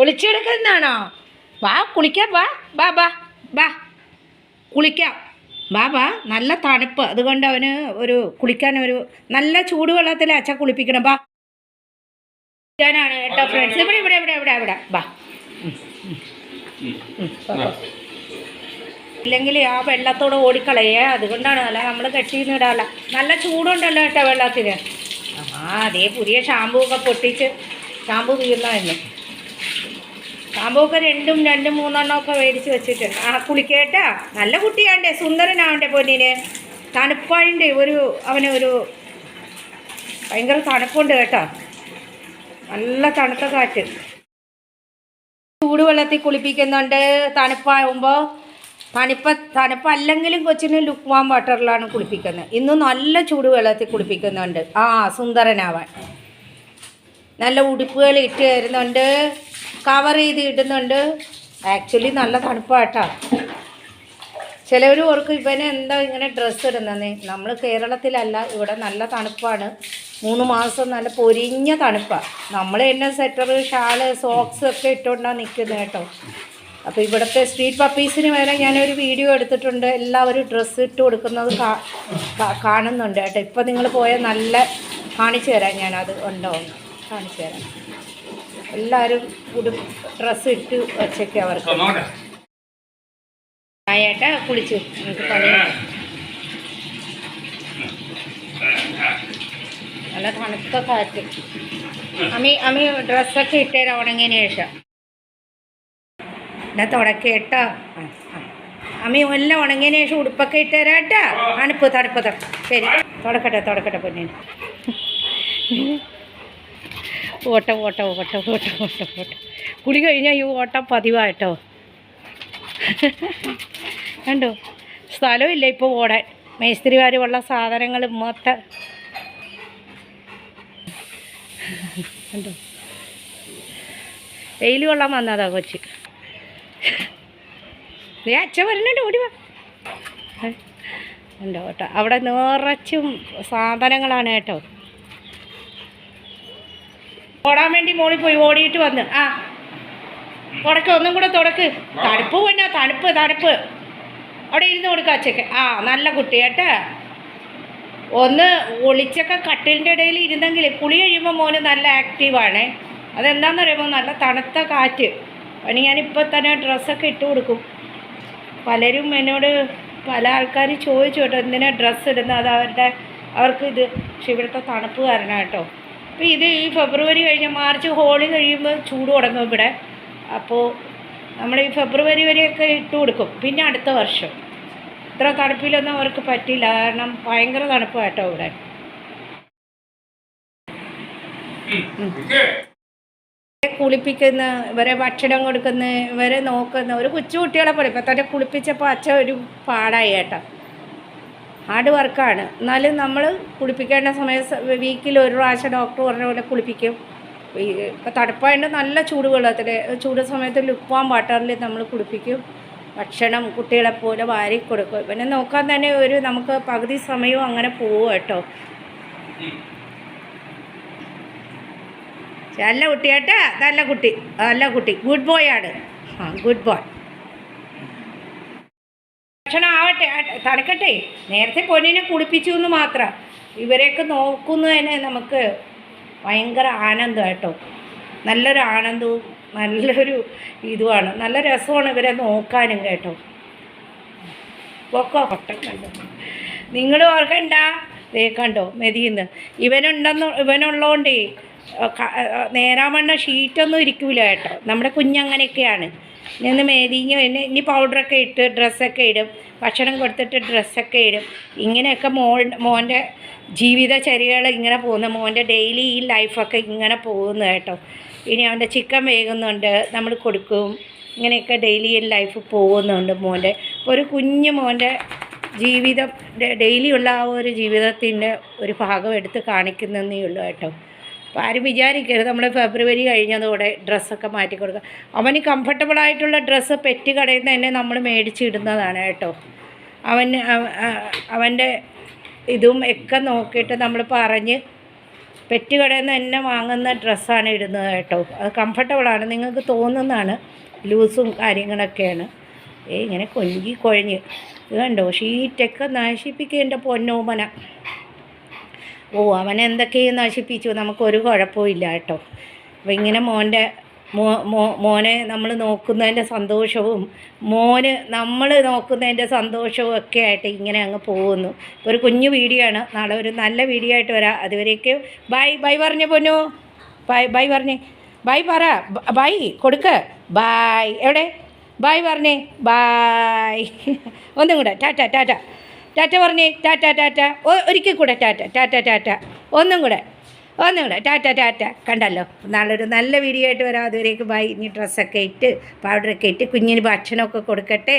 ഒളിച്ചെടുക്കുന്നതാണോ? വാ കുളിക്കാം, വാ വാ വാ വാ കുളിക്കാം, വാ വാ. നല്ല തണുപ്പ്, അതുകൊണ്ട് അവന് കുളിക്കാനൊരു നല്ല ചൂടുവെള്ളത്തിൽ അച്ഛൻ കുളിപ്പിക്കണം. വാ ാണ് കേട്ടോ ഫ്രണ്ട്സ്. ഇവിടെ ഇവിടെ ഇവിടെ ഇവിടെ ഇവിടെ വാ. ഇല്ലെങ്കിൽ ആ വെള്ളത്തോട് ഓടിക്കളയേ, അതുകൊണ്ടാണ്. അല്ല നമ്മൾ കെട്ടിന്ന് ഇടാല്ല. നല്ല ചൂടുണ്ടല്ലോ കേട്ടോ വെള്ളത്തിന്. അതേ പുതിയ ഷാമ്പൂ ഒക്കെ പൊട്ടിച്ച് ഷാമ്പൂ തീർന്നായിരുന്നു. ഷാമ്പൂ ഒക്കെ രണ്ടും മൂന്നെണ്ണമൊക്കെ മേടിച്ച് വെച്ചിട്ടുണ്ട്. കുളിക്കേട്ടാ. നല്ല കുട്ടിയാണ്ടേ, സുന്ദരനാവണ്ടേ പൊന്നിന്. തണുപ്പായിൻ്റെ അവന് ഭയങ്കര തണുപ്പുണ്ട് കേട്ടോ. നല്ല തണുത്ത കാറ്റ്. ചൂടുവെള്ളത്തിൽ കുളിപ്പിക്കുന്നുണ്ട്. തണുപ്പാകുമ്പോൾ തണുപ്പല്ലെങ്കിലും കൊച്ചിന് ലുക്ക് വാം വാട്ടറിലാണ് കുളിപ്പിക്കുന്നത്. ഇന്ന് നല്ല ചൂടുവെള്ളത്തിൽ കുളിപ്പിക്കുന്നുണ്ട്. സുന്ദരനാവാൻ നല്ല ഉടുപ്പുകൾ ഇട്ട് തരുന്നുണ്ട്, കവർ ചെയ്ത് ഇടുന്നുണ്ട്. ആക്ച്വലി നല്ല തണുപ്പാട്ടോ. ചിലവർ ഓർക്കും ഇവനെ എന്താ ഇങ്ങനെ ഡ്രസ്സ് ഇടുന്നതെന്ന്. നമ്മൾ കേരളത്തിലല്ല, ഇവിടെ നല്ല തണുപ്പാണ്. 3 മാസം നല്ല പൊരിഞ്ഞ തണുപ്പാണ്. നമ്മൾ തന്നെ സ്വെറ്റർ, ഷാള്, സോക്സ് ഒക്കെ ഇട്ടുകൊണ്ടാണ് നിൽക്കുന്നത് കേട്ടോ. അപ്പോൾ ഇവിടുത്തെ സ്ട്രീറ്റ് പപ്പീസിന് വരെ ഞാനൊരു വീഡിയോ എടുത്തിട്ടുണ്ട്. എല്ലാവരും ഡ്രസ്സ് ഇട്ട് കൊടുക്കുന്നത് കാണുന്നുണ്ട് കേട്ടോ. ഇപ്പോൾ നിങ്ങൾ പോയാൽ നല്ല കാണിച്ചു തരാം, ഞാനത് ഉണ്ടോ കാണിച്ചു തരാം. എല്ലാവരും ഡ്രസ്സ് ഇട്ട് വച്ചൊക്കെ അവർക്ക്. ആയേട്ടാ കുളിച്ചു, നമുക്ക് പണിയാണ്. നല്ല തണുത്ത കാറ്റ്. അമ്മി ഡ്രസ്സൊക്കെ ഇട്ടേരാ ഉണങ്ങിയതിന് ശേഷം. എന്നാ തുടക്കേട്ടാ. അമ്മി എല്ലാം ഉണങ്ങിയതിന് ശേഷം ഉടുപ്പൊക്കെ ഇട്ടേരാട്ടാ. തണുപ്പ്. ശരി, തുടക്കട്ടെ പൊന്നിന്. ഓട്ടം കുളി കഴിഞ്ഞാൽ ഈ ഓട്ടം പതിവായിട്ടോ. കണ്ടോ, സ്ഥലമില്ല ഇപ്പോൾ ഓടാൻ. മേസ്ത്രിമാർ ഉള്ള സാധനങ്ങൾ മൊത്തം കണ്ടോ. വെയിൽ കൊള്ളാൻ വന്നതാ കൊച്ചി. അച്ഛൻ വരുന്നുണ്ട്, ഓടിവാ. ഉണ്ടോ കേട്ടോ, അവിടെ നിറച്ചും സാധനങ്ങളാണ് കേട്ടോ. ഓടാൻ വേണ്ടി മോളിൽ പോയി ഓടിയിട്ട് വന്ന്. ഒന്നും കൂടെ തുടക്ക്. തണുപ്പ് തന്നെ, തണുപ്പ്. അവിടെ ഇരുന്ന് കൊടുക്കുക അച്ഛക്ക്. നല്ല കുട്ടി കേട്ടോ. ഒന്ന് ഒളിച്ചൊക്കെ കട്ടിലിൻ്റെ ഇടയിൽ ഇരുന്നെങ്കിൽ കുളി കഴിയുമ്പോൾ മോന് നല്ല ആക്റ്റീവാണ്. അതെന്താണെന്നറിയുമ്പോൾ നല്ല തണുത്ത കാറ്റ്. അതിന് ഞാനിപ്പോൾ തന്നെ ഡ്രസ്സൊക്കെ ഇട്ട് കൊടുക്കും. പലരും എന്നോട് പല ആൾക്കാർ ചോദിച്ചു കേട്ടോ, എന്തിനാണ് ഡ്രസ്സ് ഇടുന്നത്. അത് അവർക്ക് പക്ഷെ ഇവിടുത്തെ തണുപ്പ് കാരണം കേട്ടോ. അപ്പോൾ ഈ ഫെബ്രുവരി കഴിഞ്ഞ് മാർച്ച് ഹോളി കഴിയുമ്പോൾ ചൂട് തുടങ്ങും ഇവിടെ. അപ്പോൾ നമ്മൾ ഈ ഫെബ്രുവരി വരെയൊക്കെ ഇട്ട് കൊടുക്കും. പിന്നെ അടുത്ത വർഷം ഇത്ര തണുപ്പിലൊന്നും അവർക്ക് പറ്റില്ല, കാരണം ഭയങ്കര തണുപ്പ് കേട്ടോ ഇവിടെ. കുളിപ്പിക്കുന്ന, ഇവരെ ഭക്ഷണം കൊടുക്കുന്ന, ഇവരെ നോക്കുന്ന ഒരു കൊച്ചുകുട്ടികളെ പോലെ. ഇപ്പം തന്നെ കുളിപ്പിച്ചപ്പോൾ അച്ഛൻ ഒരു പാടായി കേട്ടോ. ഹാർഡ് വർക്കാണ്. എന്നാലും നമ്മൾ കുളിപ്പിക്കേണ്ട സമയം വീക്കിൽ ഒരു പ്രാവശ്യം ഡോക്ടർ പറഞ്ഞ പോലെ കുളിപ്പിക്കും. ഇപ്പോൾ തണുപ്പായതുകൊണ്ട് നല്ല ചൂടുവെള്ളത്തിൽ ചൂട് സമയത്ത് ലുക്ക് വാം വാട്ടറിൽ നമ്മൾ കുളിപ്പിക്കും. ഭക്ഷണം കുട്ടികളെപ്പോലെ വാരി കൊടുക്കും. പിന്നെ നോക്കാൻ തന്നെ നമുക്ക് പകുതി സമയവും അങ്ങനെ പോവും കേട്ടോ. നല്ല കുട്ടി കേട്ടോ, നല്ല കുട്ടി ഗുഡ് ബോയ് ആണ്. Good boy. ഭക്ഷണം ആവട്ടെ, തണുക്കട്ടെ. നേരത്തെ പൊന്നിനെ കുളിപ്പിച്ചു എന്ന് മാത്രം. ഇവരെയൊക്കെ നോക്കുന്നതിന് നമുക്ക് ഭയങ്കര ആനന്ദം കേട്ടോ. നല്ലൊരു ആനന്ദവും നല്ലൊരു ഇതുമാണ്. നല്ല രസമാണ് ഇവരെ നോക്കാനും കേട്ടോ. കണ്ടോ, നിങ്ങൾ ഓർക്കണ്ട. കണ്ടോ മെതിന്ന് ഇവനുള്ളതുകൊണ്ടേ നേരാവണ്ണ ഷീറ്റൊന്നും ഇരിക്കില്ല കേട്ടോ. നമ്മുടെ കുഞ്ഞങ്ങനെയൊക്കെയാണ്. ഇനി മേതിഞ്ഞ് ഇനി പൗഡറൊക്കെ ഇട്ട് ഡ്രസ്സൊക്കെ ഇടും. ഭക്ഷണം കൊടുത്തിട്ട് ഡ്രസ്സൊക്കെ ഇടും. ഇങ്ങനെയൊക്കെ മോൻ്റെ ജീവിതചര്യകൾ ഇങ്ങനെ പോകുന്നു. മോൻ്റെ ഡെയിലി ഈ ലൈഫൊക്കെ ഇങ്ങനെ പോകുന്നു കേട്ടോ. ഇനി അവൻ്റെ ചിക്കൻ വേകുന്നുണ്ട്, നമ്മൾ കൊടുക്കും. ഇങ്ങനെയൊക്കെ ഡെയിലി ലൈഫ് പോകുന്നുണ്ട് മോൻ്റെ. ഒരു കുഞ്ഞു മോൻ്റെ ജീവിതം, ഡെയിലിയുള്ള ആ ഒരു ജീവിതത്തിൻ്റെ ഒരു ഭാഗം എടുത്ത് കാണിക്കുന്നതേ ഉള്ളൂ കേട്ടോ. അപ്പോൾ ആരും വിചാരിക്കരുത് നമ്മൾ ഫെബ്രുവരി കഴിഞ്ഞതോടെ ഡ്രസ്സൊക്കെ മാറ്റി കൊടുക്കുക. അവന് കംഫർട്ടബിളായിട്ടുള്ള ഡ്രസ്സ് പെറ്റ് കടയിൽ നിന്ന് തന്നെ നമ്മൾ മേടിച്ചിടുന്നതാണ് കേട്ടോ. അവൻ്റെ ഇതും ഒക്കെ നോക്കിയിട്ട് നമ്മൾ പറഞ്ഞ് പെറ്റ് കടയിൽ നിന്ന് തന്നെ വാങ്ങുന്ന ഡ്രസ്സാണ് ഇടുന്നത് കേട്ടോ. അത് കംഫർട്ടബിളാണ്, നിങ്ങൾക്ക് തോന്നുന്നതാണ്, ലൂസും കാര്യങ്ങളൊക്കെയാണ്. ഇങ്ങനെ കൊഞ്ചി കുഴഞ്ഞ് ഇത് കണ്ടോ, ഷീറ്റൊക്കെ നശിപ്പിക്കുക എൻ്റെ പൊന്നോമന. അവനെന്തൊക്കെയും നശിപ്പിച്ചു, നമുക്കൊരു കുഴപ്പമില്ല കേട്ടോ. അപ്പോൾ ഇങ്ങനെ മോനെ നമ്മൾ നോക്കുന്നതിൻ്റെ സന്തോഷവും നമ്മൾ നോക്കുന്നതിൻ്റെ സന്തോഷവും ഒക്കെ ആയിട്ട് ഇങ്ങനെ അങ്ങ് പോകുന്നു. ഒരു കുഞ്ഞു വീഡിയോ ആണ്, നാളെ ഒരു നല്ല വീഡിയോ ആയിട്ട് വരാം. അതുവരേക്കും ബൈ പറഞ്ഞേ പൊന്നു, ബൈ പറഞ്ഞേ, ബൈ പറ, ബൈ കൊടുക്ക്, ബൈ എവിടെ, ബൈ പറഞ്ഞേ, ബൈ. ഒന്നും കൂടെ ടാറ്റ പറഞ്ഞേ, ടാറ്റ ഒരിക്കൽ കൂടെ ടാറ്റ ഒന്നും കൂടെ ടാറ്റ. കണ്ടല്ലോ, നാളെ ഒരു നല്ല വീഡിയോ ആയിട്ട് വരാം. അതുവരേക്ക് ബൈ. ഇനി ഡ്രസ്സൊക്കെ ഇട്ട് പൗഡറൊക്കെ ഇട്ട് കുഞ്ഞിന് ഭക്ഷണമൊക്കെ കൊടുക്കട്ടെ.